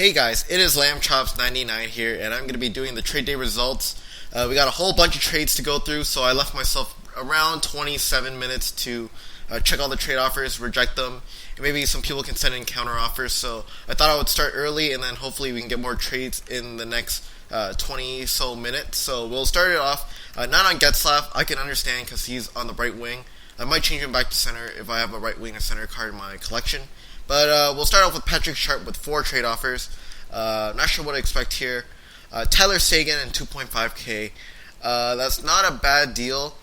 Hey guys, it is LambChops99 here, and I'm going to be doing the trade day results. We got a whole bunch of trades to go through, so I left myself around 27 minutes to check all the trade offers, reject them, and maybe some people can send in counter offers. So I thought I would start early, and then hopefully we can get more trades in the next 20 so minutes. So we'll start it off, not on Getzlaf. I can understand because he's on the right wing. I might change him back to center if I have a right wing and center card in my collection. But we'll start off with Patrick Sharp with 4 trade offers. Not sure what to expect here. Tyler Seguin and 2.5K. That's not a bad deal.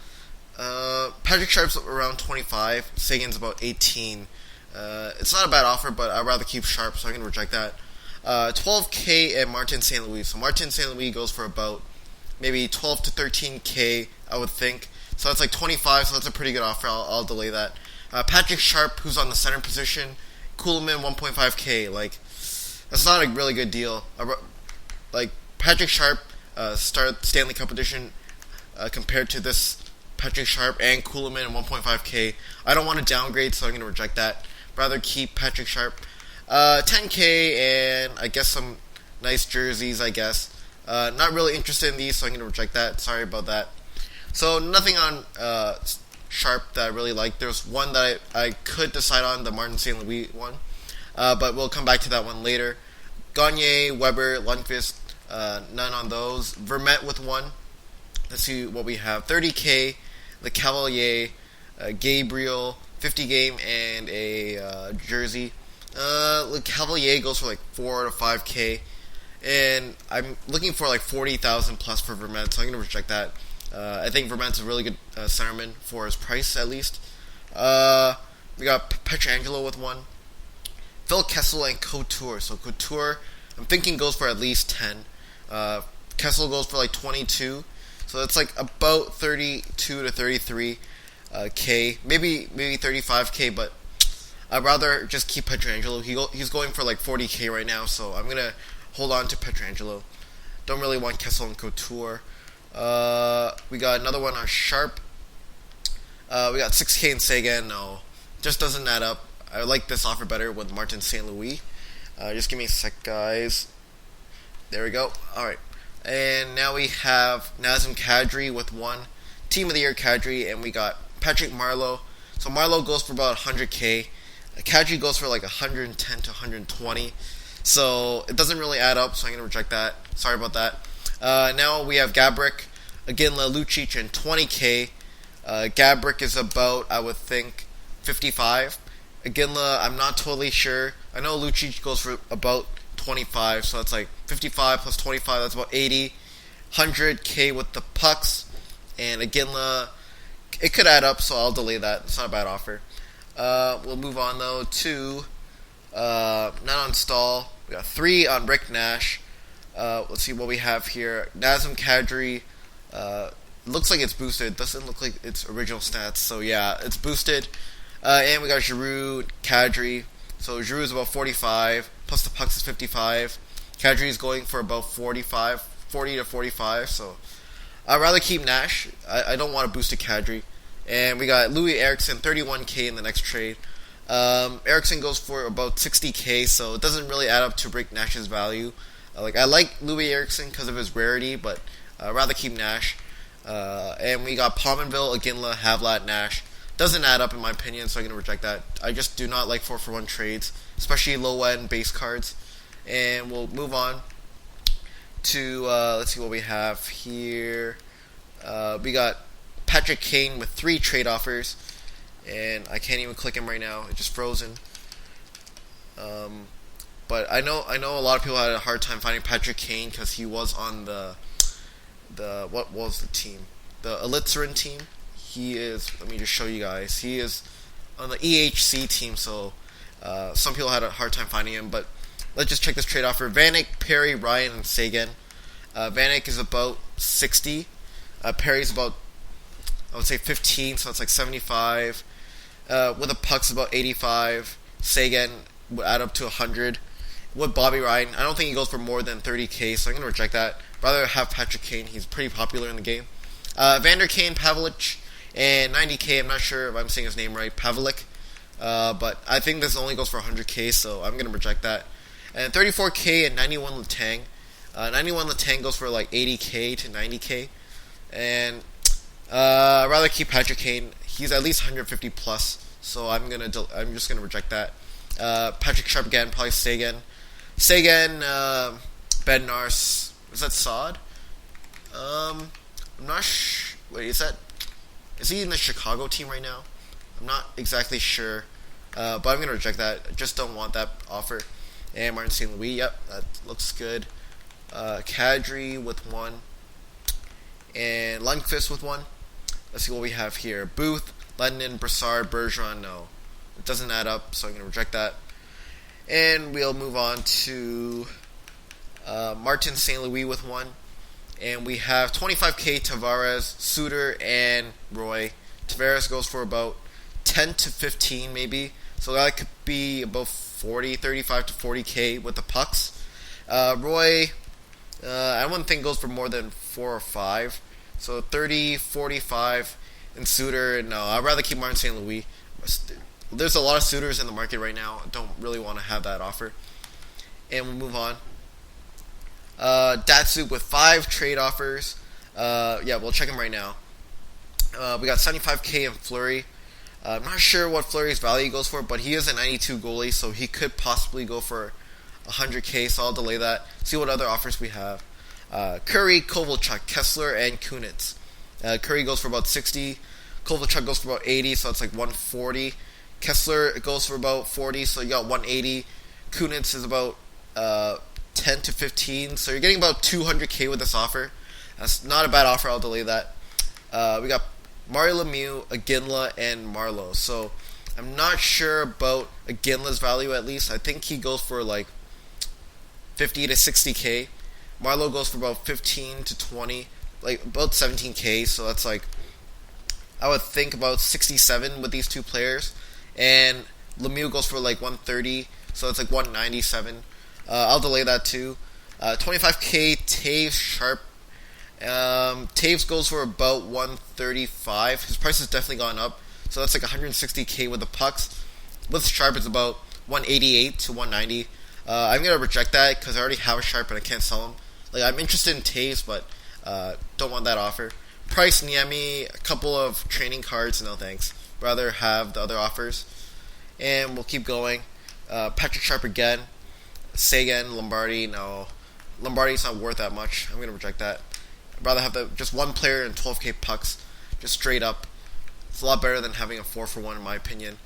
Patrick Sharp's around 25. Seguin's about 18. It's not a bad offer, but I'd rather keep Sharp, so I'm going to reject that. 12K and Martin St. Louis. So Martin St. Louis goes for about maybe 12 to 13K, I would think. So that's like 25, so that's a pretty good offer. I'll delay that. Patrick Sharp, who's on the center position. Kuhlman 1.5K. Like, that's not a really good deal. Like, Patrick Sharp start Stanley Cup edition compared to this Patrick Sharp and Kuhlman and 1.5K. I don't want to downgrade, so I'm going to reject that. Rather keep Patrick Sharp. 10K and I guess some nice jerseys, I guess. Not really interested in these, so I'm going to reject that. Sorry about that. So nothing on Sharp that I really like. There's one that I could decide on, the Martin St. Louis one. But we'll come back to that one later. Gagne, Weber, Lundqvist, none on those. Vermette with 1. Let's see what we have. 30K, the Cavalier, Gabriel, 50 game, and a jersey. The Cavalier goes for like 4 to 5K. And I'm looking for like 40,000 plus for Vermette, so I'm going to reject that. I think Vermette's a really good centerman for his price, at least. We got Pietrangelo with 1. Phil Kessel and Couture. So Couture, I'm thinking goes for at least 10. Kessel goes for like 22. So that's like about 32 to 33K. Maybe 35K, but I'd rather just keep Pietrangelo. He's going for like 40K right now, so I'm going to hold on to Pietrangelo. Don't really want Kessel and Couture. We got another one on Sharp. We got 6K and Seguin. No, just doesn't add up. I like this offer better with Martin St. Louis. Just give me a sec, guys. There we go. Alright. And now we have Nazem Kadri with 1. Team of the Year Kadri. And we got Patrick Marleau. So Marleau goes for about 100K. Kadri goes for like 110 to 120. So it doesn't really add up, so I'm going to reject that. Sorry about that. Now we have Gabrick, Iginla, Lucic, and 20K. Gabrick is about, I would think, 55. Iginla, I'm not totally sure. I know Lucic goes for about 25, so that's like 55 plus 25, that's about 80. 100K with the pucks, and Iginla, it could add up, so I'll delay that. It's not a bad offer. We'll move on, though, to not on Stahl. We got 3 on Rick Nash. Let's see what we have here. Nazem Kadri. Looks like it's boosted. It doesn't look like its original stats. So yeah, it's boosted. And we got Giroux, Kadri. So Giroux is about 45. Plus the pucks is 55. Kadri is going for about 40 to 45. So I'd rather keep Nash. I don't want to boost a Kadri. And we got Louis Eriksson, 31K in the next trade. Eriksson goes for about 60K. So it doesn't really add up to Rick Nash's value. I like Louis Eriksson because of his rarity, but I'd rather keep Nash. And we got Pominville, Iginla, Havlat, Nash. Doesn't add up in my opinion, so I'm going to reject that. I just do not like 4-for-1 trades, especially low-end base cards. And we'll move on to, let's see what we have here. We got Patrick Kane with 3 trade offers. And I can't even click him right now. It's just frozen. But I know a lot of people had a hard time finding Patrick Kane because he was on the what was the team? The Elitserien team. He is, let me just show you guys. He is on the EHC team, so some people had a hard time finding him. But let's just check this trade offer. Vanek, Perry, Ryan, and Seguin. Vanek is about 60. Perry's about, I would say 15, so it's like 75. With the pucks about 85. Seguin would add up to 100. With Bobby Ryan, I don't think he goes for more than 30K, so I'm going to reject that. Rather have Patrick Kane. He's pretty popular in the game. Vander Kane, Pavelich, and 90K. I'm not sure if I'm saying his name right. Pavelich. But I think this only goes for 100K, so I'm going to reject that. And 34K and 91 Letang. 91 Letang goes for like 80K to 90K. And I'd rather keep Patrick Kane. He's at least 150 plus, so I'm just gonna reject that. Patrick Sharp again, probably Sagan. Bednar. Is that Sod? I'm not wait, is he in the Chicago team right now? I'm not exactly sure, but I'm gonna reject that. I just don't want that offer. And Martin St. Louis, yep, that looks good. Kadri with 1, and Lundqvist with 1. Let's see what we have here. Booth, Lennon, Brassard, Bergeron, no. It doesn't add up, so I'm going to reject that. And we'll move on to Martin St. Louis with 1. And we have 25K Tavares, Suter, and Roy. Tavares goes for about 10 to 15 maybe. So that could be about 35 to 40K with the pucks. Roy, I wouldn't think goes for more than 4 or 5. So 30, 45, and Suter, no, I'd rather keep Martin St. Louis. There's a lot of Suitors in the market right now. I don't really want to have that offer. And we'll move on. Datsuk with 5 trade offers. Yeah, we'll check him right now. We got 75K in Fleury. I'm not sure what Fleury's value goes for, but he is a 92 goalie, so he could possibly go for 100K, so I'll delay that. See what other offers we have. Curry, Kovalchuk, Kessler, and Kunitz. Curry goes for about 60. Kovalchuk goes for about 80, so it's like 140. Kessler goes for about 40, so you got 180. Kunitz is about 10 to 15, so you're getting about 200K with this offer. That's not a bad offer. I'll delay that. We got Mario Lemieux, Iginla, and Marleau. So I'm not sure about Iginla's value. At least I think he goes for like 50 to 60K. Marleau goes for about 15 to 20, like about 17K. So that's like, I would think about 67 with these two players. And Lemieux goes for like 130, so it's like 197. I'll delay that too. 25K Taves Sharp. Taves goes for about 135. His price has definitely gone up, so that's like 160K with the pucks. With Sharp, it's about 188 to 190. I'm gonna reject that because I already have a Sharp and I can't sell him. Like, I'm interested in Taves, but don't want that offer. Price, Niemi, a couple of training cards, no thanks. Rather have the other offers. And we'll keep going. Patrick Sharp again. Sagan, Lombardi, no. Lombardi's not worth that much. I'm going to reject that. I'd rather have just one player and 12K pucks. Just straight up. It's a lot better than having a 4-for-1 in my opinion.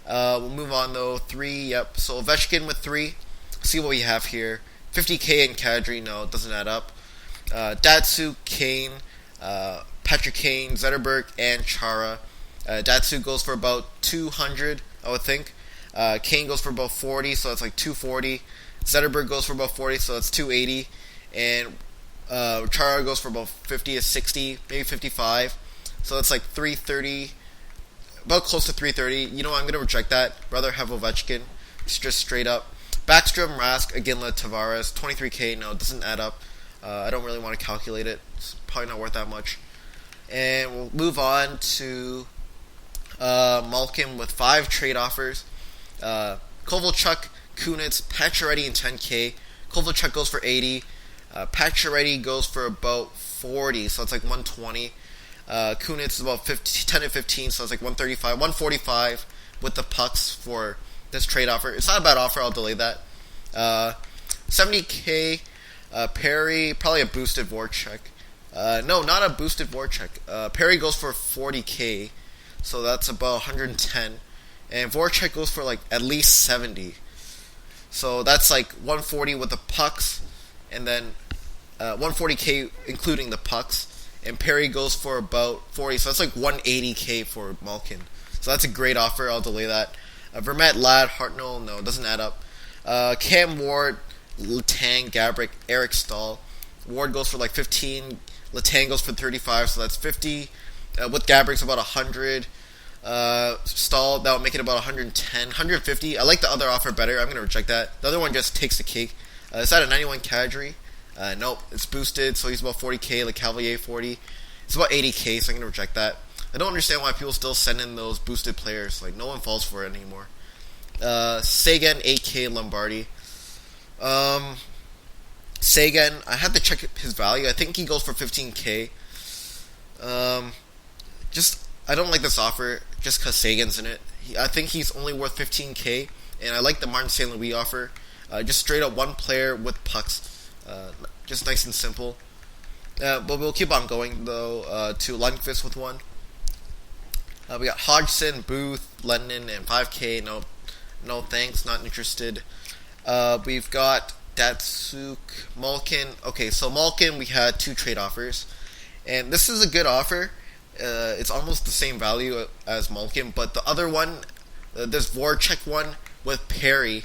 We'll move on though. 3, yep. So Ovechkin with 3. See what we have here. 50K in Kadri, no, it doesn't add up. Datsuk, Kane, Patrick Kane, Zetterberg, and Chara. Datsuk goes for about 200, I would think. Kane goes for about 40, so that's like 240. Zetterberg goes for about 40, so that's 280. And Chara goes for about 50 to 60, maybe 55. So that's like 330, about close to 330. You know what, I'm going to reject that. Rather have Ovechkin. It's just straight up. Backstrom, Rask, Iginla, Tavares, 23K, no, it doesn't add up. I don't really want to calculate it. It's probably not worth that much. And we'll move on to Malkin with 5 trade offers. Kovalchuk, Kunitz, Pacioretty, and 10K. Kovalchuk goes for 80. Pacioretty goes for about 40, so it's like 120. Kunitz is about 10 to 15, so it's like 135. 145 with the pucks for this trade offer. It's not a bad offer. I'll delay that. 70K Perry, probably a boosted Voracek. No, not a boosted Voracek. Perry goes for 40K, so that's about 110. And Voracek goes for like at least 70. So that's like 140 with the pucks, and then 140K including the pucks. And Perry goes for about 40, so that's like 180K for Malkin. So that's a great offer. I'll delay that. Vermette, Ladd, Hartnell, no, it doesn't add up. Cam Ward, Letang, Gabrick, Eric Stahl. Ward goes for like 15. Letang goes for 35, so that's 50. With Gabrick's about 100. Stahl, that would make it about 110. 150. I like the other offer better. I'm going to reject that. The other one just takes the cake. Is that a 91 Kadri? Nope, it's boosted, so he's about 40K, like Cavalier 40. It's about 80K, so I'm going to reject that. I don't understand why people still send in those boosted players. Like, no one falls for it anymore. Sagan, 8K, Lombardi. Um, Sagan, I had to check his value. I think he goes for 15K. Um, just I don't like this offer just because Sagan's in it. I think he's only worth 15K, and I like the Martin St. Louis offer. Just straight up one player with pucks, just nice and simple. But we'll keep on going though to Lundqvist with one. We got Hodgson, Booth, Lennon, and 5K. No, no thanks, not interested. We've got Datsuk, Malkin. Okay, so Malkin, we had two trade offers, and this is a good offer. It's almost the same value as Malkin, but the other one, this Voracek one with Perry,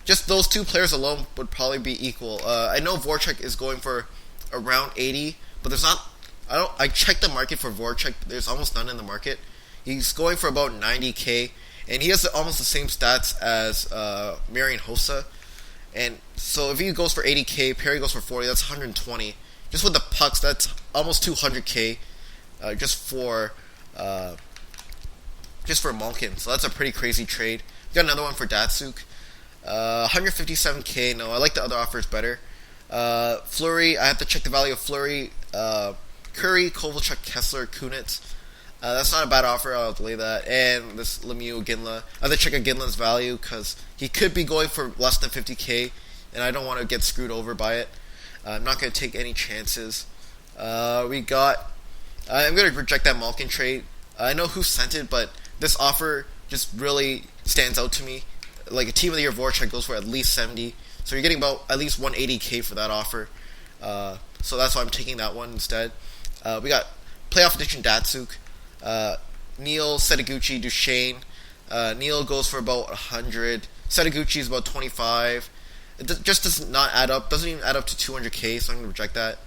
just those two players alone would probably be equal. I know Voracek is going for around 80, but there's not. I checked the market for Voracek. There's almost none in the market. He's going for about 90K, and he has almost the same stats as Marian Hossa. And so if he goes for 80K, Perry goes for 40. That's 120. Just with the pucks, that's almost 200K. Just for Malkin. So that's a pretty crazy trade. We got another one for Datsuk. 157K. No, I like the other offers better. Fleury, I have to check the value of Fleury. Curry, Kovalchuk, Kessler, Kunitz. That's not a bad offer. I'll delay that. And this Lemieux, Ginla. I have to check Ginla's value because he could be going for less than 50K, and I don't want to get screwed over by it. I'm not going to take any chances. We got. I'm going to reject that Malkin trade. I know who sent it, but this offer just really stands out to me. Like a team of the year Voracek goes for at least 70, so you're getting about at least 180K for that offer. So that's why I'm taking that one instead. We got playoff edition Datsuk, Neil, Setaguchi, Duchesne. Neil goes for about 100. Setaguchi is about 25. It just does not add up. Doesn't even add up to 200K, so I'm going to reject that.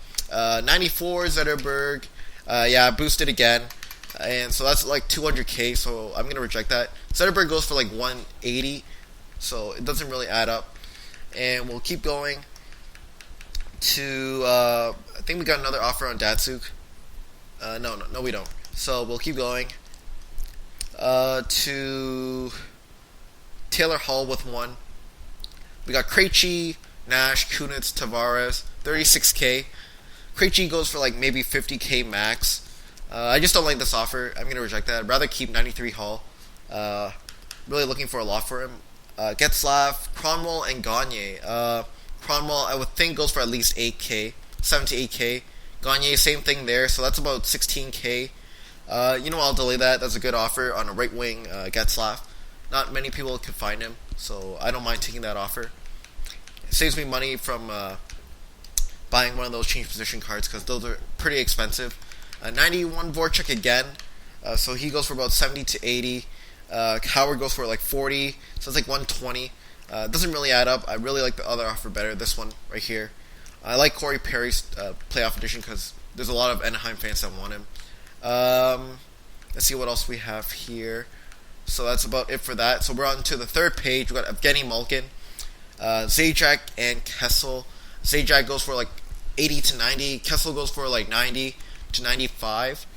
94 Zetterberg. Boosted again. And so that's like 200K, so I'm going to reject that. Zetterberg goes for like 180, so it doesn't really add up. And we'll keep going to, I think we got another offer on Datsuk. No, we don't. So we'll keep going to Taylor Hall with one. We got Krejci, Nash, Kunitz, Tavares, 36K. Krejci goes for like maybe 50K max. I just don't like this offer. I'm going to reject that. I'd rather keep 93 Hall. Really looking for a lot for him. Getzlaff, Cronwall, and Gagne. Cronwall, I would think, goes for at least 8K, 7 to 8K. Gagne, same thing there, so that's about 16K. I'll delay that. That's a good offer on a right wing Getzlaff. Not many people could find him, so I don't mind taking that offer. It saves me money from buying one of those change position cards because those are pretty expensive. 91 Voracek again, so he goes for about 70 to 80. Howard goes for like 40, so it's like 120. Doesn't really add up. I really like the other offer better, this one right here. I like Corey Perry's playoff edition because there's a lot of Anaheim fans that want him. Let's see what else we have here. So that's about it for that. So we're on to the third page. We got Evgeny Malkin, Zajac, and Kessel. Zajac goes for like 80 to 90. Kessel goes for like 90 to 95.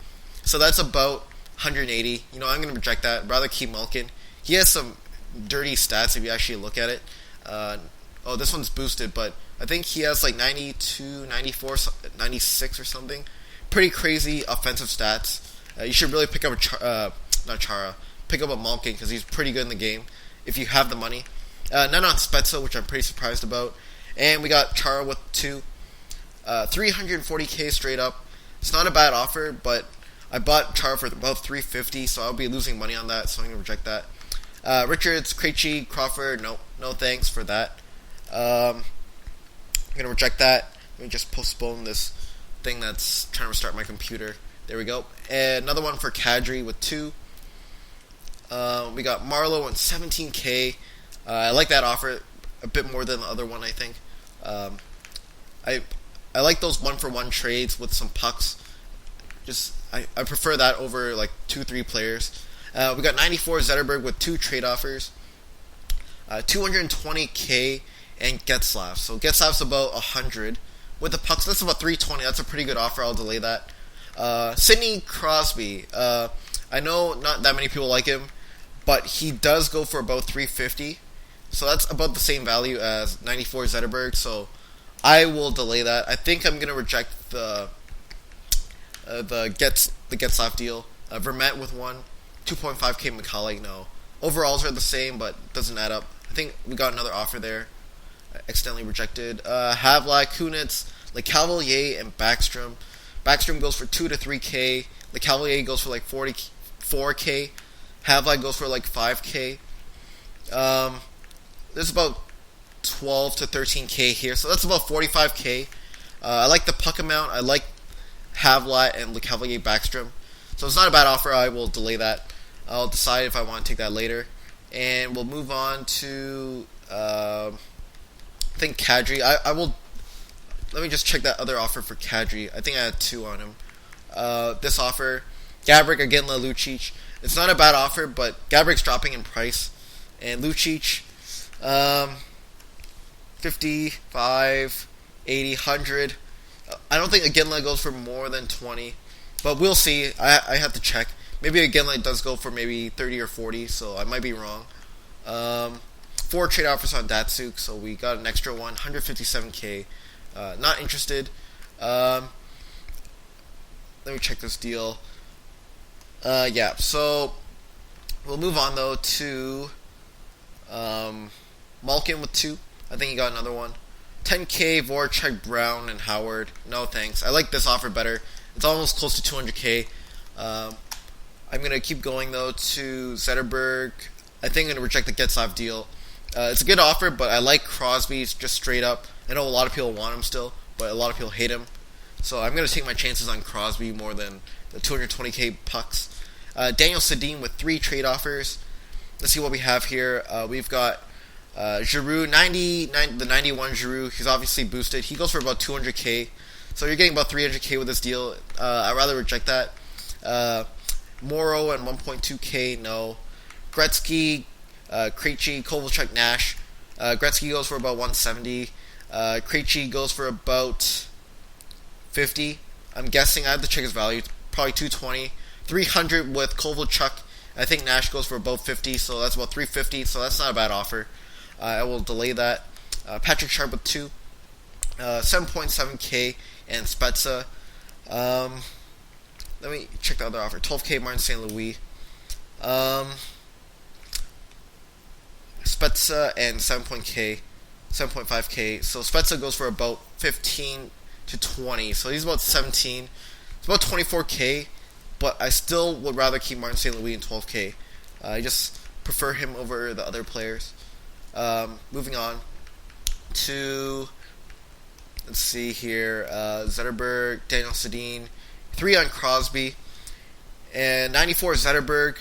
So that's about 180. I'm going to reject that. I'd rather keep Malkin. He has some dirty stats if you actually look at it. This one's boosted, but I think he has like 92, 94, 96 or something. Pretty crazy offensive stats. You should really pick up pick up a Malkin because he's pretty good in the game if you have the money. None on Spezza, which I'm pretty surprised about. And we got Chara with 2. 340K straight up. It's not a bad offer, but I bought Chara for about 350, so I'll be losing money on that, so I'm going to reject that. Richards, Krejci, Crawford, no thanks for that. I'm going to reject that. Let me just postpone this thing that's trying to restart my computer. There we go. And another one for Kadri with 2. We got Marlowe and 17K. I like that offer a bit more than the other one, I think. I like those 1-for-1 trades with some pucks. I prefer that over like 2-3 players. We got 94 Zetterberg with 2 trade offers. 220K and Getzlaff. So Getzlaff's about 100. With the pucks, that's about 320. That's a pretty good offer. I'll delay that. Sidney Crosby. I know not that many people like him, but he does go for about 350. So that's about the same value as 94 Zetterberg. So I will delay that. I think I'm gonna reject the Getzlaff deal. Vermette with one, 2.5k McCauley. No, overalls are the same, but doesn't add up. I think we got another offer there. Accidentally rejected. Havlat, Kunitz, LeCavalier, and Backstrom. Backstrom goes for 2 to 3k. LeCavalier goes for like 44k. Havlat goes for like 5k. There's about 12 to 13k here, so that's about 45k. I like the puck amount. I like Havlat and LeCavalier Backstrom. So it's not a bad offer. I will delay that. I'll decide if I want to take that later. And we'll move on to, I think Kadri. I will, let me just check that other offer for Kadri. I think I had 2 on him. This offer, Gabrick, Iginla, Lucic. It's not a bad offer, but Gabrick's dropping in price. And Lucic, 55, 80, 100. I don't think Iginla goes for more than 20, but we'll see. I have to check. Maybe Iginla does go for maybe 30 or 40, so I might be wrong. 4 trade offers on Datsuk, so we got an extra one, 157k. Not interested. Let me check this deal. Yeah, so we'll move on though to Malkin with 2. I think he got another one. 10k, Voracek, Brown, and Howard. No thanks. I like this offer better. It's almost close to 200k. I'm going to keep going though to Zetterberg. I think I'm going to reject the Getzlaff deal. It's a good offer, but I like Crosby just straight up. I know a lot of people want him still, but a lot of people hate him. So I'm going to take my chances on Crosby more than the 220k pucks. Daniel Sedin with 3 trade offers. Let's see what we have here. We've got Giroux, the 91 Giroux. He's obviously boosted. He goes for about 200k. So you're getting about 300k with this deal. I'd rather reject that. Morrow and 1.2k, no. Gretzky, Krejci, Kovalchuk, Nash. Gretzky goes for about 170. Krejci goes for about 50. I'm guessing. I have to check his value. Probably 220. 300 with Kovalchuk. I think Nash goes for about 50, so that's about 350. So that's not a bad offer. I will delay that. Patrick Sharp with 2. 7.7k and Spezza. Let me check the other offer. 12k Martin St. Louis. Spezza and 7.5k. So Spezza goes for about 15 to 20. So he's about 17. It's about 24k. But I still would rather keep Martin St. Louis in 12k. I just prefer him over the other players. Moving on to, let's see here, Zetterberg, Daniel Sedin, 3 on Crosby, and 94 Zetterberg.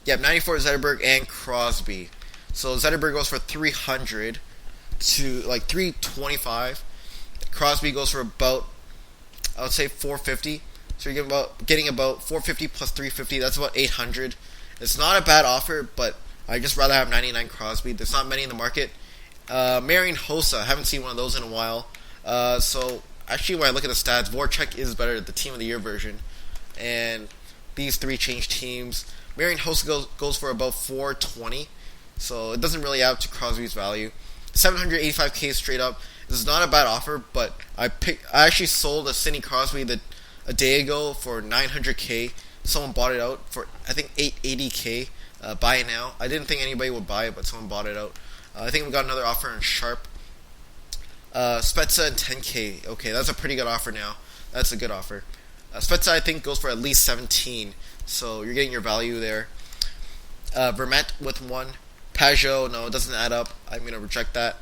Yeah, 94 Zetterberg and Crosby. So Zetterberg goes for 300 to like 325. Crosby goes for about, I would say 450. So you're getting about 450 plus 350. That's about 800. It's not a bad offer, but I just rather have 99 Crosby. There's not many in the market. Marian Hossa, I haven't seen one of those in a while. So actually, when I look at the stats, Voracek is better at the Team of the Year version, and these 3 change teams. Marian Hossa goes for about 420, so it doesn't really add up to Crosby's value. 785k straight up. This is not a bad offer, but I actually sold a Sidney Crosby a day ago for 900k. Someone bought it out for, I think, 880k. Buy it now. I didn't think anybody would buy it, but someone bought it out. I think we got another offer on Sharp. Spezza and 10k. Okay, that's a pretty good offer now. That's a good offer. Spezza, I think, goes for at least 17. So you're getting your value there. Vermette with 1. Pajot, no, it doesn't add up. I'm going to reject that.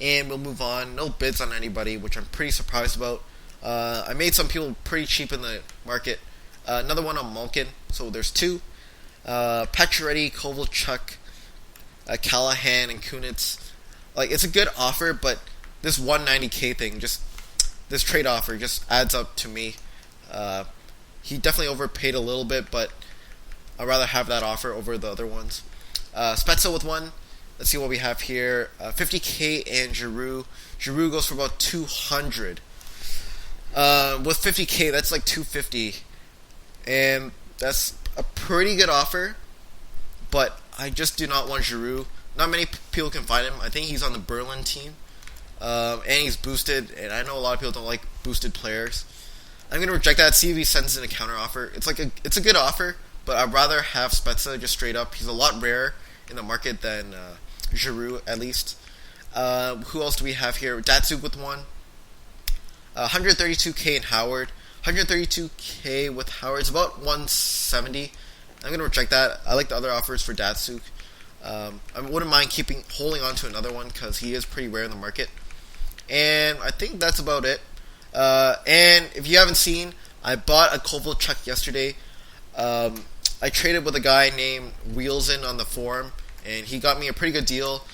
And we'll move on. No bids on anybody, which I'm pretty surprised about. I made some people pretty cheap in the market. Another one on Malkin. So there's 2. Pacioretty, Kovalchuk, Callahan, and Kunitz. Like, it's a good offer, but this 190k thing, this trade offer just adds up to me. He definitely overpaid a little bit, but I'd rather have that offer over the other ones. Spezza with 1. Let's see what we have here. 50k and Giroux. Giroux goes for about 200. With 50k, that's like 250. And that's a pretty good offer, but I just do not want Giroux. not many people can find him. I think he's on the Berlin team, and he's boosted. And I know a lot of people don't like boosted players. I'm gonna reject that. See if he sends in a counter offer. It's a good offer, but I'd rather have Spezza just straight up. He's a lot rarer in the market than Giroux, at least. Who else do we have here? Datsuk with one. 132k in Howard. 132k with Howard. It's about 170. I'm gonna reject that. I like the other offers for Datsuk. I wouldn't mind holding on to another one because he is pretty rare in the market. And I think that's about it. And if you haven't seen, I bought a Kovalchuk yesterday. I traded with a guy named Wheelsin on the forum, and he got me a pretty good deal.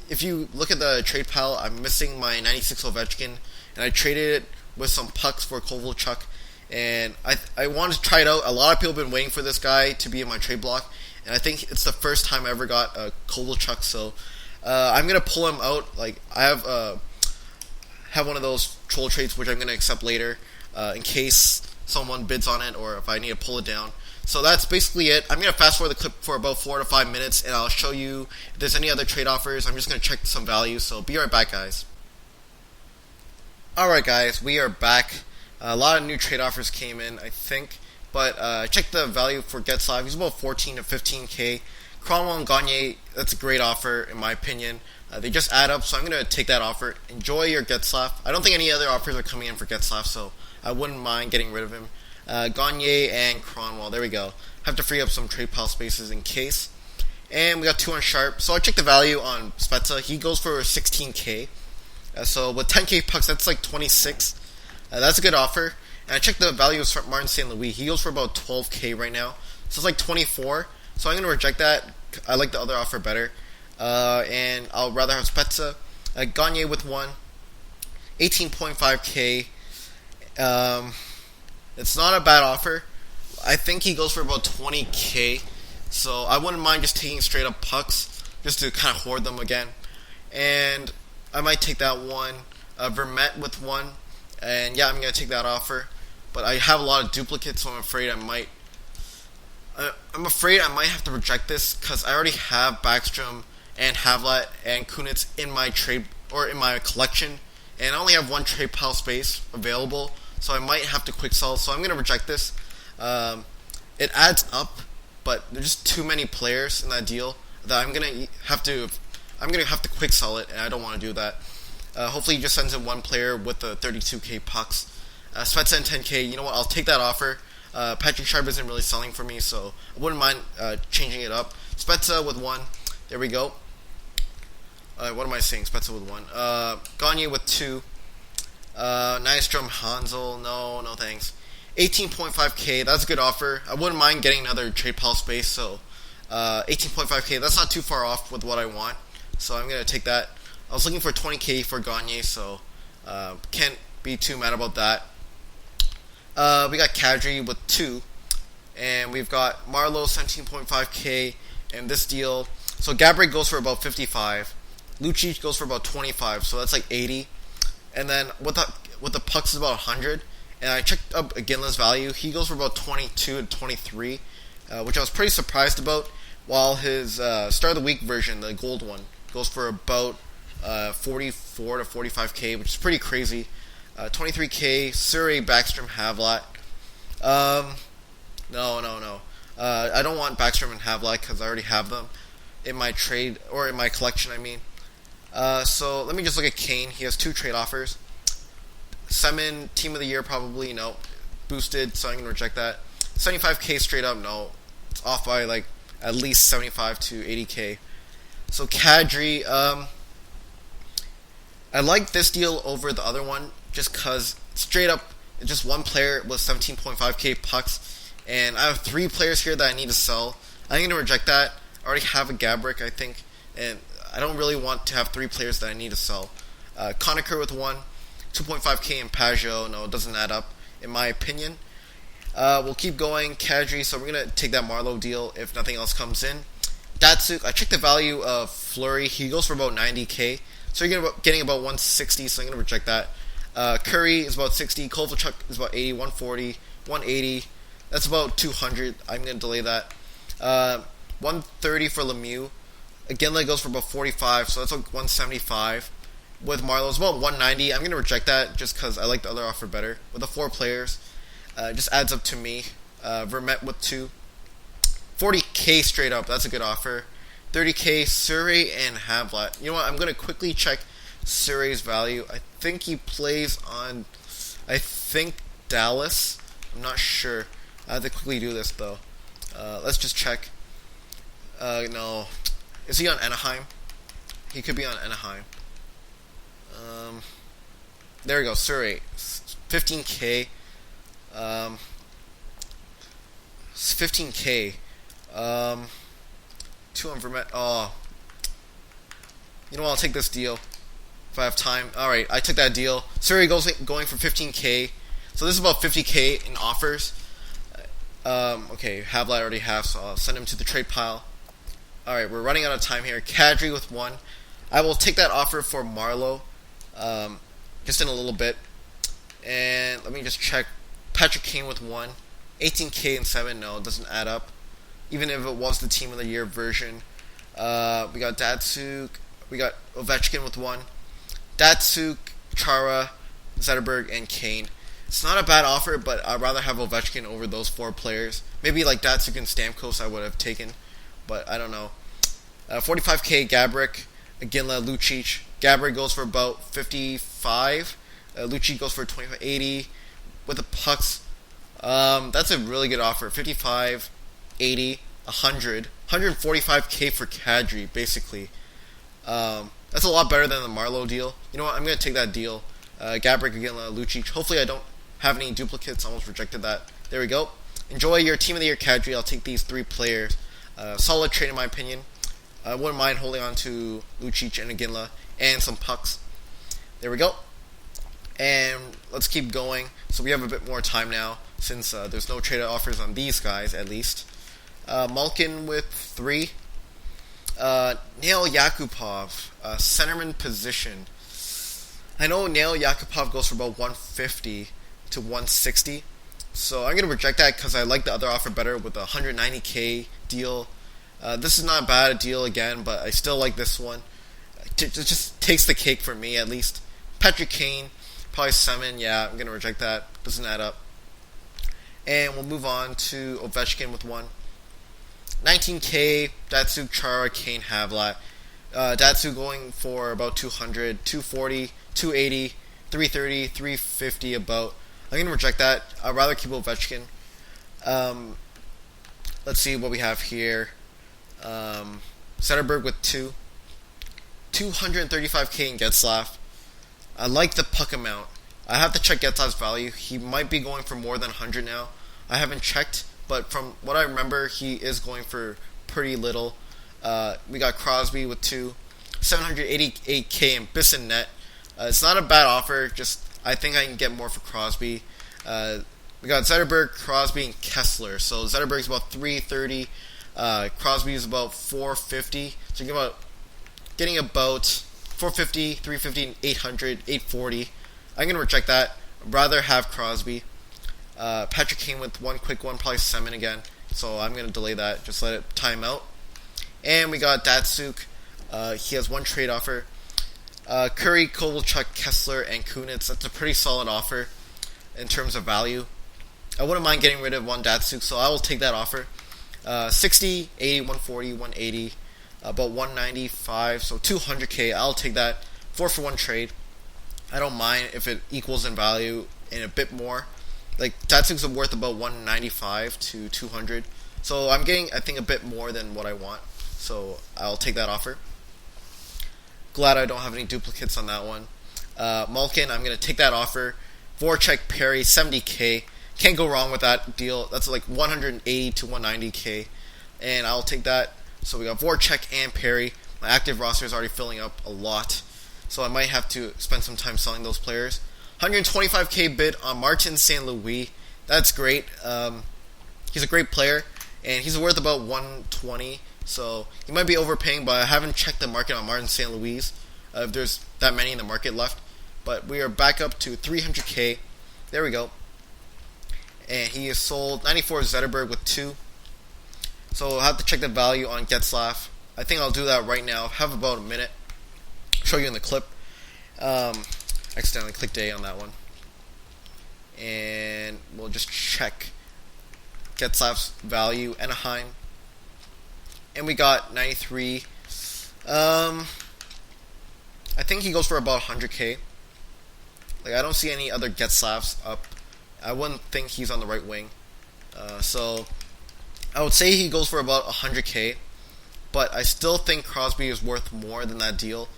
If you look at the trade pile, I'm missing my 96 Ovechkin, and I traded it with some pucks for Kovalchuk. And I wanted to try it out. A lot of people have been waiting for this guy to be in my trade block, and I think it's the first time I ever got a Kovalchuk. So I'm gonna pull him out. Like I have one of those troll trades which I'm gonna accept later in case someone bids on it or if I need to pull it down. So that's basically it. I'm gonna fast forward the clip for about 4 to 5 minutes, and I'll show you if there's any other trade offers. I'm just gonna check some values. So be right back, guys. Alright guys, we are back. A lot of new trade offers came in, I think. But check the value for Getzlaf. He's about 14 to 15k. Cromwell and Gagne, that's a great offer in my opinion. They just add up, so I'm going to take that offer. Enjoy your Getzlaf. I don't think any other offers are coming in for Getzlaf, so I wouldn't mind getting rid of him. Gagne and Cromwell, there we go. Have to free up some trade pile spaces in case. And we got 2 on Sharp. So I checked the value on Spezza. He goes for 16k. So with 10k pucks, that's like 26. That's a good offer. And I checked the value of Martin St. Louis. He goes for about 12k right now. So it's like 24. So I'm going to reject that. I like the other offer better. And I'll rather have Spezza. Gagne with 1. 18.5k. It's not a bad offer. I think he goes for about 20k. So I wouldn't mind just taking straight up pucks. Just to kind of hoard them again. And I might take that one. Vermette with 1. And yeah, I'm going to take that offer. But I have a lot of duplicates, so I'm afraid I might have to reject this because I already have Backstrom and Havlat and Kunitz in my trade or in my collection, and I only have 1 trade pile space available, so I might have to quick sell. So I'm going to reject this. It adds up, but there's just too many players in that deal that I'm going to have to quick sell it, and I don't want to do that. Hopefully he just sends in 1 player with the 32k pucks. Spezza and 10k, you know what, I'll take that offer. Patrick Sharp isn't really selling for me, so I wouldn't mind changing it up. Spezza with 1, there we go. What am I saying? Spezza with 1. Gagne with 2. Nystrom, Hansel, no thanks. 18.5k, that's a good offer. I wouldn't mind getting another trade pile space, so 18.5k, that's not too far off with what I want. So I'm going to take that. I was looking for 20k for Gagne, so can't be too mad about that. We got Kadri with 2, and we've got Marlowe 17.5k, and this deal. So Gabrick goes for about 55, Lucic goes for about 25, so that's like 80, and then with the pucks is about 100. And I checked up Ginla's value. He goes for about 22 and 23, which I was pretty surprised about. While his start of the week version, the gold one, goes for about 44 to 45k, which is pretty crazy. 23k, Surrey, Backstrom, Havlat. No. I don't want Backstrom and Havlat because I already have them in my trade, or in my collection, I mean. So let me just look at Kane. He has 2 trade offers. Semin, Team of the Year, probably, no. Boosted, so I'm going to reject that. 75k straight up, no. It's off by like at least 75 to 80k. So Kadri, I like this deal over the other one just because straight up just 1 player with 17.5k pucks, and I have 3 players here that I need to sell. I'm going to reject that. I already have a Gabrick, I think, and I don't really want to have 3 players that I need to sell. Conacher with 1, 2.5k in Pajot, no, it doesn't add up in my opinion. We'll keep going. Kadri, so we're going to take that Marlowe deal if nothing else comes in. Datsuk, I checked the value of Fleury. He goes for about 90k. So you're getting about 160, so I'm going to reject that. Curry is about 60. Kovalchuk is about 80, 140, 180. That's about 200. I'm going to delay that. 130 for Lemieux. Iginla goes for about 45, so that's like 175. With Marlowe, it's about 190. I'm going to reject that just because I like the other offer better. With the 4 players, it just adds up to me. Vermette with 2. 40k straight up, that's a good offer. 30k, Surrey and Havlat. You know what, I'm going to quickly check Surrey's value. I think he plays on, Dallas. I'm not sure. I have to quickly do this though. Let's just check. No. Is he on Anaheim? He could be on Anaheim. There we go, Surrey. 15k. 15k. 2 on Vermette. Oh. You know what, I'll take this deal. If I have time. Alright, I took that deal. Surrey going for 15k. So this is about 50k in offers. Okay, Havlat I already have, so I'll send him to the trade pile. Alright, we're running out of time here. Kadri with 1. I will take that offer for Marlowe. Just in a little bit. And let me just check. Patrick Kane with 1. 18k and 7. No, it doesn't add up. Even if it was the Team of the Year version. We got Datsuk. We got Ovechkin with 1. Datsuk, Chara, Zetterberg, and Kane. It's not a bad offer, but I'd rather have Ovechkin over those 4 players. Maybe like Datsuk and Stamkos I would have taken, but I don't know. 45k Gabrick, Iginla, Lucic. Gabrick goes for about 55. Lucic goes for 80. With the pucks, that's a really good offer. 55, 80, 100, 145k for Kadri, basically. That's a lot better than the Marlowe deal. You know what? I'm going to take that deal. Gabrick, Iginla, Lucic. Hopefully I don't have any duplicates. Almost rejected that. There we go. Enjoy your Team of the Year Kadri. I'll take these 3 players. Solid trade in my opinion. I wouldn't mind holding on to Lucic and Iginla and some pucks. There we go. And let's keep going. So we have a bit more time now since there's no trade offers on these guys at least. Malkin with 3. Nail Yakupov, centerman position. I know Nail Yakupov goes for about 150 to 160. So I'm going to reject that because I like the other offer better with a 190k deal. This is not a bad deal again, but I still like this one. It just takes the cake for me at least. Patrick Kane, probably 7. Yeah, I'm going to reject that. Doesn't add up. And we'll move on to Ovechkin with 1. 19k, Datsuk, Chara, Kane, Havlat. Datsuk going for about 200, 240, 280, 330, 350 about. I'm going to reject that. I'd rather keep Ovechkin. Let's see what we have here. Zetterberg with 2. 235k in Getzlaf. I like the puck amount. I have to check Getzlaf's value. He might be going for more than 100 now. I haven't checked, but from what I remember, he is going for pretty little. We got Crosby with 2. 788k in Bisson net. It's not a bad offer, just I think I can get more for Crosby. We got Zetterberg, Crosby, and Kessler. So Zetterberg's about 330. Crosby is about 450. So you're getting about 450, 350, and 800, 840. I'm going to reject that. I'd rather have Crosby. Patrick Kane with 1 quick one, probably 7 again. So I'm going to delay that. Just let it time out. And we got Datsuk. He has 1 trade offer. Curry, Kovalchuk, Kessler, and Kunitz. That's a pretty solid offer in terms of value. I wouldn't mind getting rid of 1 Datsuk, so I will take that offer. 60, 80, 140, 180, about 195, so 200k. I'll take that. 4-for-1 trade. I don't mind if it equals in value and a bit more. Like, Datsuk's worth about 195 to 200. So I'm getting, I think, a bit more than what I want. So I'll take that offer. Glad I don't have any duplicates on that one. Malkin, I'm going to take that offer. Voracek, Perry, 70k. Can't go wrong with that deal. That's like 180 to 190k. And I'll take that. So we got Voracek and Perry. My active roster is already filling up a lot. So I might have to spend some time selling those players. 125k bid on Martin St. Louis. That's great. He's a great player. And he's worth about 120. So he might be overpaying, but I haven't checked the market on Martin St. Louis. If there's that many in the market left. But we are back up to 300k. There we go. And he is sold 94 Zetterberg with 2. So I'll have to check the value on Getzlaf. I think I'll do that right now. Have about a minute. Show you in the clip. Accidentally clicked A on that one. And we'll just check Getzlaf's value, Anaheim. And we got 93. I think he goes for about 100k. Like, I don't see any other Getzlafs up. I wouldn't think he's on the right wing. So I would say he goes for about 100k. But I still think Crosby is worth more than that deal.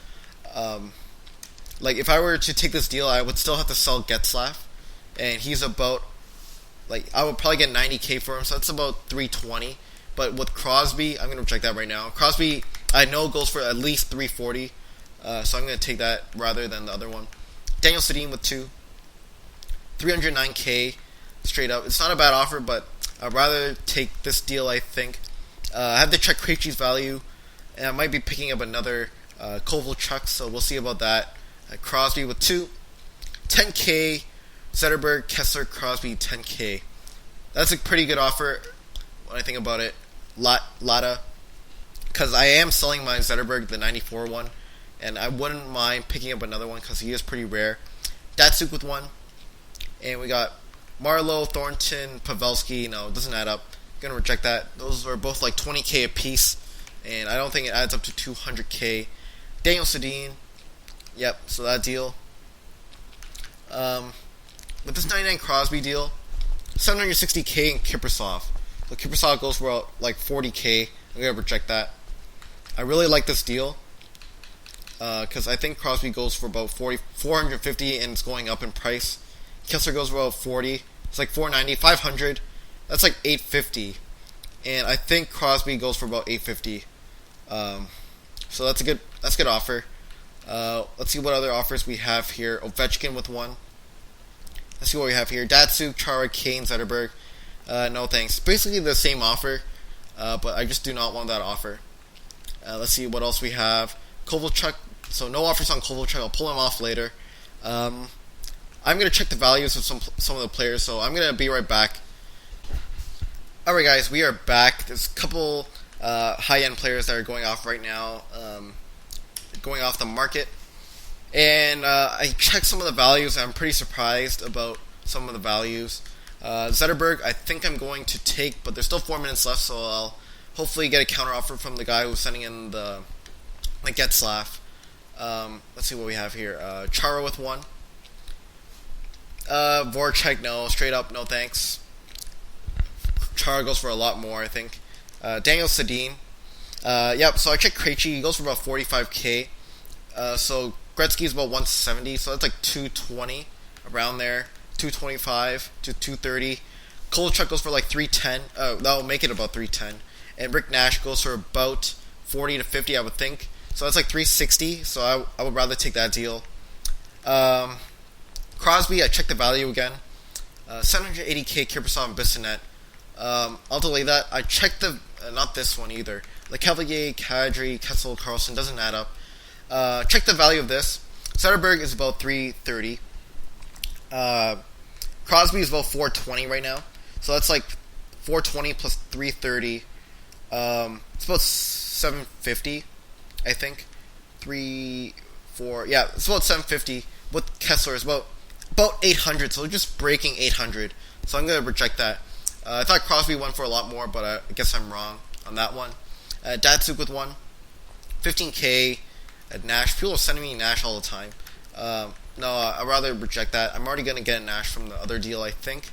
Like, if I were to take this deal, I would still have to sell Getzlaf. And he's about, like, I would probably get 90k for him. So that's about 320. But with Crosby, I'm going to check that right now. Crosby, I know, goes for at least 340. So I'm going to take that rather than the other one. Daniel Sedin with 2. 309k straight up. It's not a bad offer, but I'd rather take this deal, I think. I have to check Krejci's value. And I might be picking up another Kovy, so we'll see about that. Crosby with 2. 10k. Zetterberg, Kessler, Crosby, 10k. That's a pretty good offer when I think about it. Lada. Because I am selling my Zetterberg, the 94 one. And I wouldn't mind picking up another one because he is pretty rare. Datsuk with 1. And we got Marlowe, Thornton, Pavelski. No, it doesn't add up. I'm going to reject that. Those are both like 20k a piece. And I don't think it adds up to 200k. Daniel Sedin. Yep, so that deal. With this 99 Crosby deal, 760k in Kiprusoff. So Kiprusoff goes for like 40k. I'm going to reject that. I really like this deal. Because I think Crosby goes for about 450 and it's going up in price. Kessler goes for about 40. It's like 490, 500. That's like 850. And I think Crosby goes for about 850. So that's a good offer. Let's see what other offers we have here. Ovechkin with 1. Let's see what we have here. Datsuk, Chara, Kane, Zetterberg. No thanks. Basically the same offer. But I just do not want that offer. Let's see what else we have. Kovalchuk. So no offers on Kovalchuk. I'll pull him off later. I'm going to check the values of some of the players. So I'm going to be right back. Alright guys, we are back. There's a couple high-end players that are going off right now. Going off the market. And I checked some of the values. And I'm pretty surprised about some of the values. Zetterberg, I think I'm going to take, but there's still 4 minutes left, so I'll hopefully get a counter offer from the guy who's sending in the Getzlaf. Let's see what we have here. Chara with 1. Voracek, no. Straight up, no thanks. Chara goes for a lot more, I think. Daniel Sedin. Yep, so I checked Krejci. He goes for about 45k. So Gretzky's about 170, so that's like 220 around there. 225 to 230. Kovalchuk goes for like 310. That'll make it about 310. And Rick Nash goes for about 40 to 50, I would think. So that's like 360. So I would rather take that deal. Crosby, I checked the value again. 780k Kiprusoff and Bissonnette. I'll delay that. I checked the not this one either. LeCavalier, Kadri, Kessel, Carlson doesn't add up. Check the value of this. Zetterberg is about 330. Crosby is about 420 right now. So that's like 420 plus 330. It's about 750, I think. 4. Yeah, it's about 750. With Kessler, it's about 800. So just breaking 800. So I'm gonna reject that. I thought Crosby went for a lot more, but I guess I'm wrong on that one. Datsuk with 1. 15k at Nash. People are sending me Nash all the time. No, I'd rather reject that. I'm already going to get a Nash from the other deal, I think.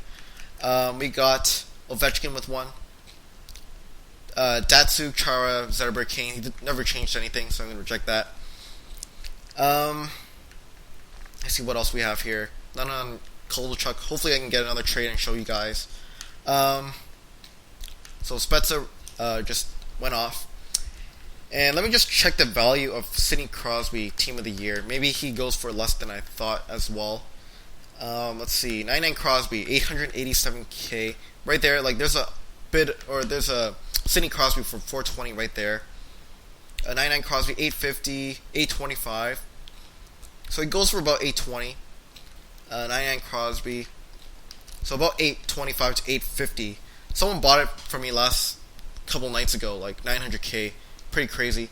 We got Ovechkin with 1. Datsuk, Chara, Zetterberg, Kane. He never changed anything, so I'm going to reject that. Let's see what else we have here. None on Kovalchuk. Hopefully I can get another trade and show you guys. So Spezza just went off. And let me just check the value of Sidney Crosby, Team of the Year. Maybe he goes for less than I thought as well. Let's see. 99 Crosby, 887k. Right there, like there's a bid, or there's a Sidney Crosby for 420 right there. 99 Crosby, 850, 825. So he goes for about 820. 99 Crosby. So about 825 to 850. Someone bought it for me last couple nights ago, like 900k. pretty crazy.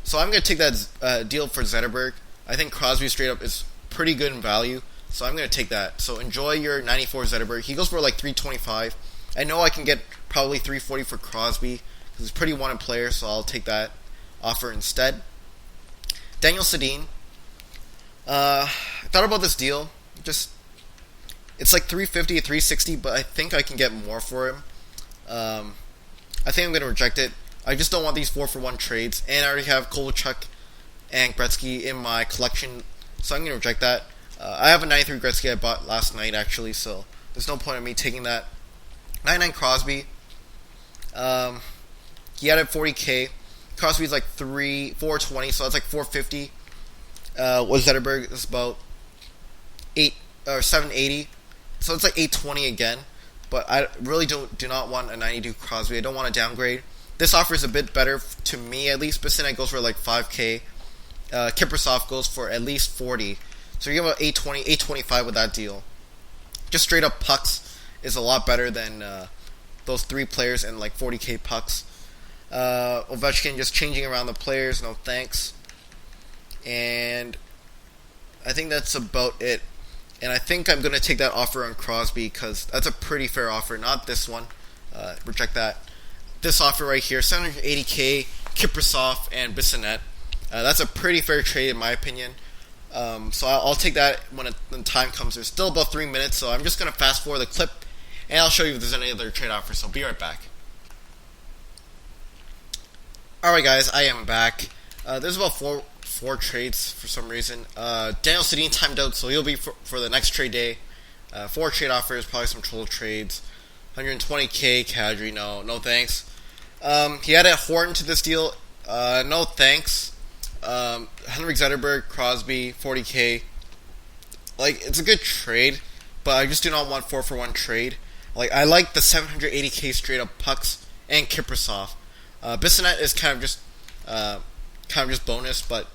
So I'm going to take that deal for Zetterberg. I think Crosby straight up is pretty good in value, so I'm going to take that. So enjoy your 94 Zetterberg. He goes for like 325. I know I can get probably 340 for Crosby because he's a pretty wanted player, so I'll take that offer instead. Daniel Sedin. I thought about this deal. It's like 350 to 360, but I think I can get more for him. I think I'm going to reject it. I just don't want these 4-for-1 trades, and I already have Kovalchuk and Gretzky in my collection, so I'm going to reject that. I have a 93 Gretzky I bought last night, actually, so there's no point in me taking that. 99 Crosby. He added 40K. Crosby's like 420, so that's like 450. With Zetterberg, it's about 780, so it's like 820 again. But I really do not want a 92 Crosby. I don't want to downgrade. This offer is a bit better to me, at least. Bissonnette goes for like 5K. Kiprusoff goes for at least 40. So you're about 820, 825 with that deal. Just straight up pucks is a lot better than those three players and like 40K pucks. Ovechkin just changing around the players, no thanks. And I think that's about it. And I think I'm going to take that offer on Crosby because that's a pretty fair offer. Not this one. Reject that. This offer right here, 780K, Kiprusoff, and Bissonnette. That's a pretty fair trade in my opinion. So I'll take that when time comes. There's still about 3 minutes, so I'm just going to fast forward the clip, and I'll show you if there's any other trade offers. So be right back. Alright guys, I am back. There's about four trades for some reason. Daniel Sedin timed out, so he'll be for the next trade day. 4 trade offers, probably some troll trades. 120K, Kadri, no thanks. He added Horton to this deal, no thanks. Henrik Zetterberg, Crosby, 40K. Like, it's a good trade, but I just do not want 4-for-1 trade. Like, I like the 780K straight up pucks and Kiprusoff. Bissonnette is kind of just bonus, but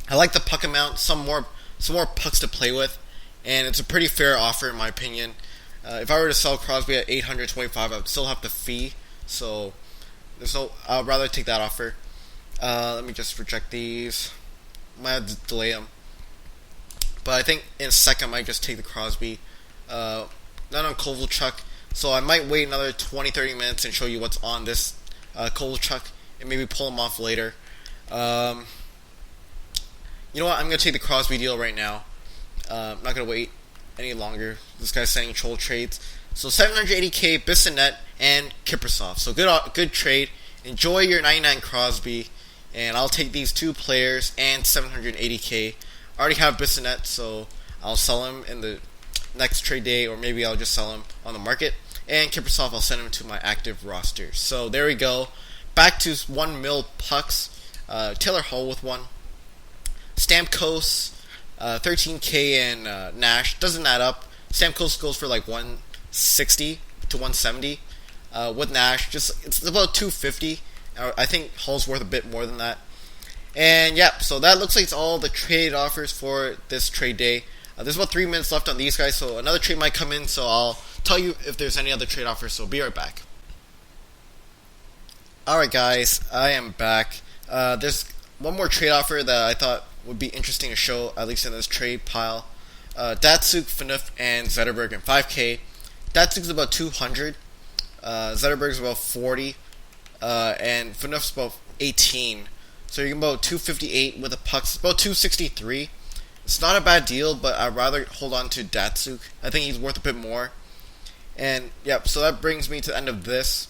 I like the puck amount, some more pucks to play with, and it's a pretty fair offer in my opinion. If I were to sell Crosby at 825, I would still have the fee, so I'd rather take that offer. Let me just reject these. Might have to delay them, but I think in a second I might just take the Crosby. Not on Kovalchuk, so I might wait another 20-30 minutes and show you what's on this Kovalchuk and maybe pull him off later. You know what? I'm going to take the Crosby deal right now. I'm not going to wait any longer. This guy's sending troll trades. So 780K, Bissonnette, and Kiprusoff. So good trade. Enjoy your 99 Crosby. And I'll take these 2 players and 780K. I already have Bissonnette, so I'll sell him in the next trade day, or maybe I'll just sell him on the market. And Kiprusoff, I'll send him to my active roster. So there we go. Back to 1 mil pucks. Taylor Hall with 1. Stamkos, 13K, and Nash. Doesn't add up. Stamkos goes for like 160 to 170. With Nash, it's about 250. I think Hall's worth a bit more than that. And yeah, so that looks like it's all the trade offers for this trade day. There's about 3 minutes left on these guys, so another trade might come in, so I'll tell you if there's any other trade offers, so be right back. Alright guys, I am back. There's one more trade offer that I thought would be interesting to show, at least in this trade pile. Datsyuk, Phaneuf, and Zetterberg in 5K. Datsyuk's about 200. Zetterberg's about 40. And Phaneuf's about 18. So you're about 258 with the pucks. About 263. It's not a bad deal, but I'd rather hold on to Datsyuk. I think he's worth a bit more. And yep, so that brings me to the end of this.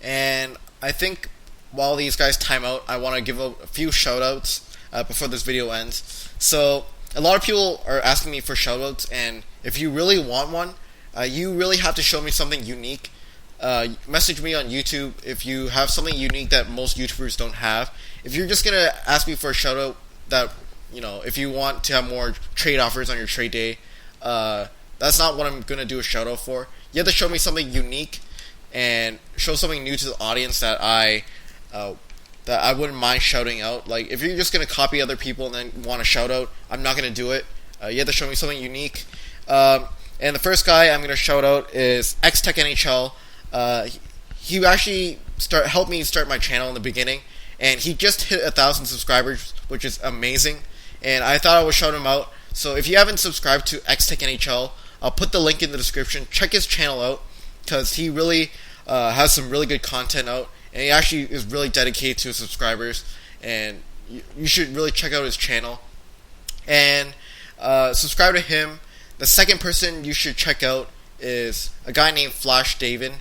And I think while these guys time out, I want to give a few shoutouts before this video ends. So a lot of people are asking me for shoutouts, and if you really want one, you really have to show me something unique. Message me on YouTube if you have something unique that most YouTubers don't have. If you're just gonna ask me for a shoutout, that if you want to have more trade offers on your trade day, that's not what I'm gonna do a shoutout for. You have to show me something unique and show something new to the audience that I wouldn't mind shouting out. Like, if you're just gonna copy other people and then want a shout out, I'm not gonna do it. You have to show me something unique. And the first guy I'm gonna shout out is XTech NHL. He actually helped me start my channel in the beginning, and he just hit 1,000 subscribers, which is amazing. And I thought I would shout him out. So if you haven't subscribed to Xtech NHL, I'll put the link in the description. Check his channel out because he really has some really good content out, and he actually is really dedicated to his subscribers. And you should really check out his channel and subscribe to him. The second person you should check out is a guy named Flash David.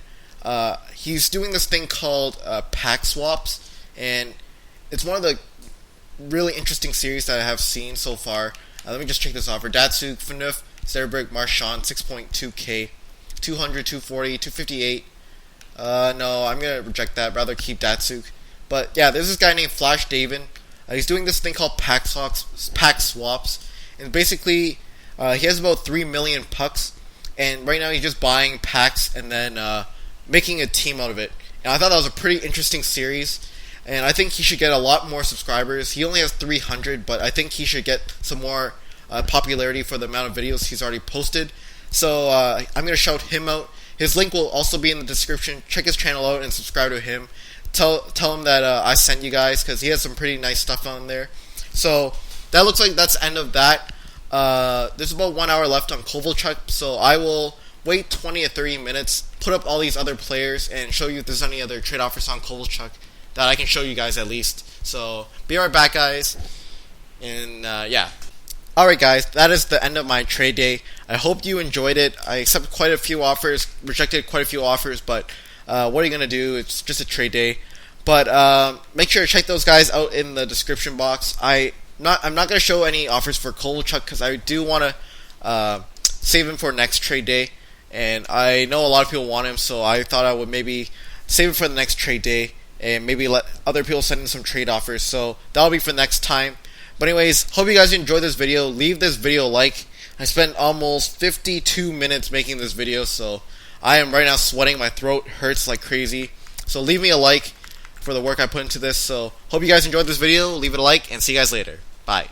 He's doing this thing called pack swaps, and it's one of the really interesting series that I have seen so far. Let me just check this off. For Datsuk, Fnuf, Zetterberg, Marchand, 6.2k, 200, 240, 258. No, I'm going to reject that. Rather keep Datsuk. But yeah, there's this guy named Flash David. He's doing this thing called pack swaps. And basically, he has about 3 million pucks. And right now he's just buying packs and then making a team out of it. And I thought that was a pretty interesting series. And I think he should get a lot more subscribers. He only has 300, but I think he should get some more popularity for the amount of videos he's already posted. So I'm going to shout him out. His link will also be in the description. Check his channel out and subscribe to him. Tell him that I sent you guys, because he has some pretty nice stuff on there. So that looks like that's the end of that. There's about 1 hour left on Kovalchuk, so I will wait 20 to 30 minutes, put up all these other players, and show you if there's any other trade offers on Kovalchuk that I can show you guys at least. So be right back, guys. And yeah. Alright guys, that is the end of my trade day. I hope you enjoyed it. I accepted quite a few offers, rejected quite a few offers, but what are you going to do? It's just a trade day. But make sure to check those guys out in the description box. I'm not going to show any offers for Kovalchuk because I do want to save him for next trade day. And I know a lot of people want him, so I thought I would maybe save him for the next trade day and maybe let other people send in some trade offers. So that'll be for next time. But anyways, hope you guys enjoyed this video. Leave this video a like. I spent almost 52 minutes making this video, so I am right now sweating. My throat hurts like crazy. So leave me a like for the work I put into this. So hope you guys enjoyed this video. Leave it a like and see you guys later. Bye.